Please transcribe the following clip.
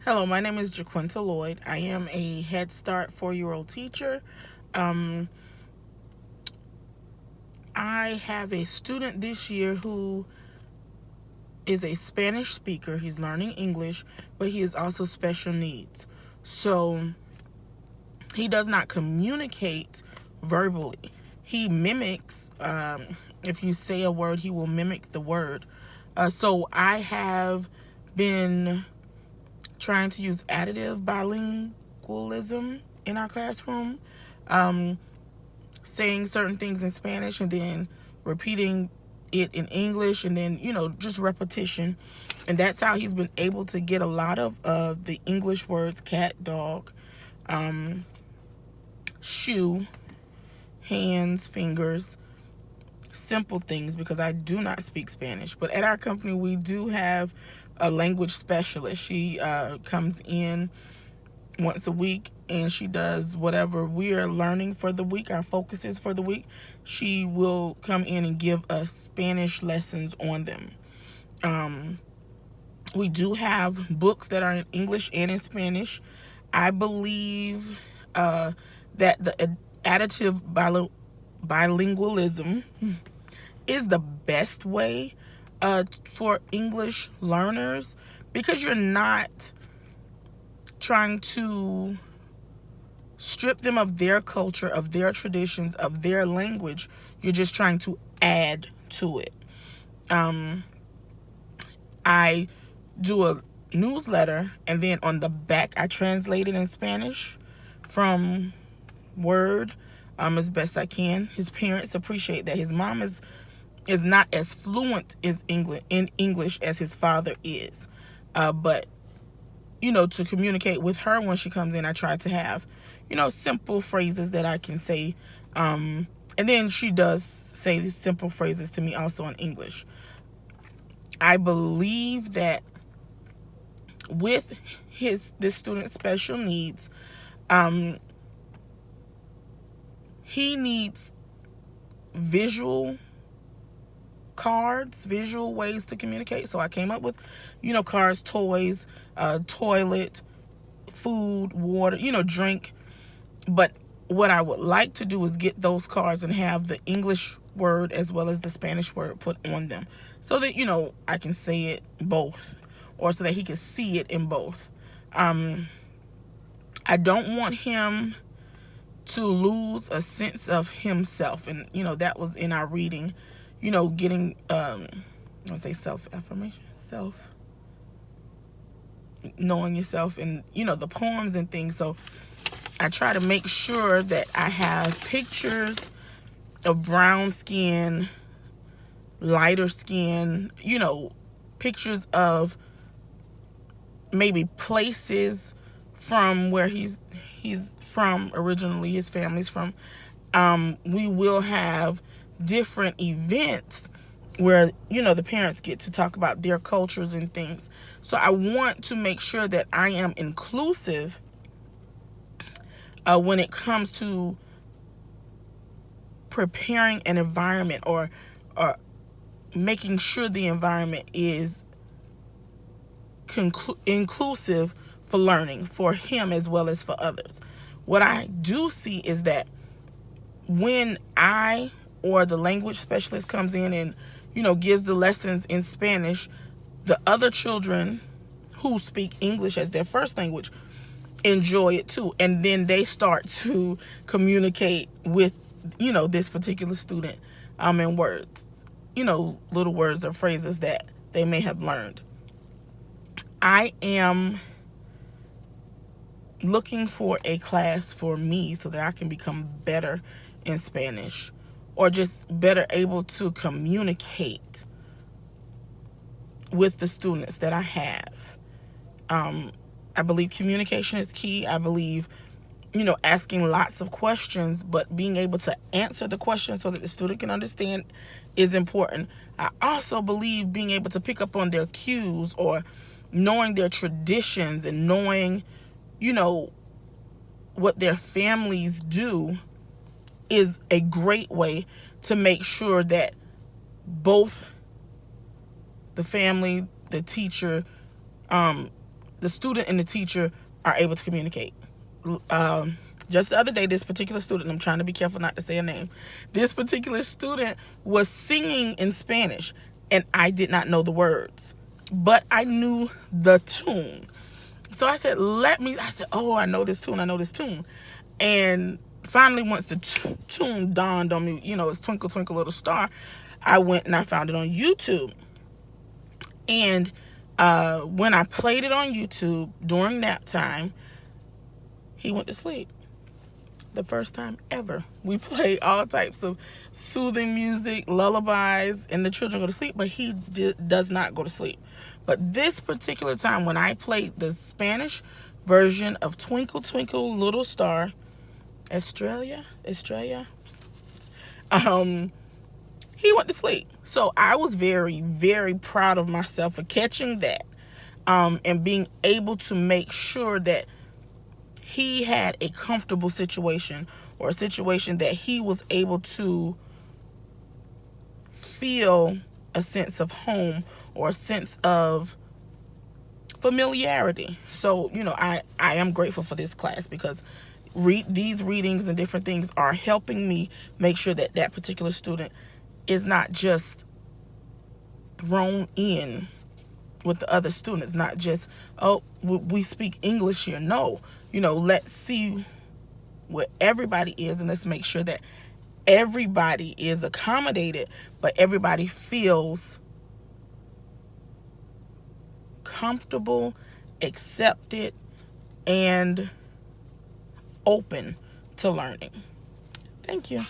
Hello, my name is Jaquinta Lloyd. I am a Head Start 4-year-old teacher. Um, I have a student this year who is a Spanish speaker. He's learning English, but he is also special needs. So he does not communicate verbally. He mimics, if you say a word, he will mimic the word. So I have been trying to use additive bilingualism in our classroom, um, saying certain things in Spanish and then repeating it in English, and then just repetition. And that's how he's been able to get a lot of the English words: cat, dog, shoe, hands, fingers, simple things, because I do not speak Spanish. But at our company, we do have a language specialist. She comes in once a week, and she does whatever we are learning for the week, our focus is for the week. She will come in and give us Spanish lessons on them. We do have books that are in English and in Spanish. I believe that the additive bilingualism is the best way for English learners, because you're not trying to strip them of their culture, of their traditions, of their language. You're just trying to add to it. I do a newsletter, and then on the back I translate it in Spanish from Word as best I can. His parents appreciate that. His mom is not as fluent as in English as his father is, but to communicate with her when she comes in, I try to have simple phrases that I can say, and then she does say these simple phrases to me also in English. I believe that with this student's special needs, he needs visual cards, visual ways to communicate. So I came up with cards, toys, toilet, food, water, drink. But what I would like to do is get those cards and have the English word as well as the Spanish word put on them, so that I can say it both, or so that he can see it in both. I don't want him to lose a sense of himself, and that was in our reading, getting I would say self-affirmation, knowing yourself, and the poems and things. So I try to make sure that I have pictures of brown skin, lighter skin, pictures of maybe places from where he's from originally, his family's from. We will have different events where the parents get to talk about their cultures and things. So I want to make sure that I am inclusive when it comes to preparing an environment, or making sure the environment is inclusive for learning for him as well as for others. What I do see is that when I or the language specialist comes in and gives the lessons in Spanish, the other children who speak English as their first language enjoy it too, and then they start to communicate with this particular student in words, little words or phrases that they may have learned. I am looking for a class for me so that I can become better in Spanish, or just better able to communicate with the students that I have. I believe communication is key. I believe, asking lots of questions, but being able to answer the questions so that the student can understand is important. I also believe being able to pick up on their cues, or knowing their traditions, and knowing, what their families do is a great way to make sure that both the family, the teacher, the student and the teacher are able to communicate. Just the other day, this particular student, I'm trying to be careful not to say a name, this particular student was singing in Spanish, and I did not know the words, but I knew the tune. So I said, oh, I know this tune. And finally, once the tune dawned on me, it's Twinkle, Twinkle, Little Star, I went and I found it on YouTube. And when I played it on YouTube during nap time, he went to sleep. The first time ever. We play all types of soothing music, lullabies, and the children go to sleep, but he does not go to sleep. But this particular time, when I played the Spanish version of Twinkle, Twinkle, Little Star, Estrella, he went to sleep. So I was very, very proud of myself for catching that, and being able to make sure that he had a comfortable situation, or a situation that he was able to feel a sense of home or a sense of familiarity. So, I am grateful for this class, because these readings and different things are helping me make sure that that particular student is not just thrown in with the other students, not just, oh, we speak English here. No, let's see where everybody is, and let's make sure that everybody is accommodated, but everybody feels comfortable, accepted, and open to learning. Thank you.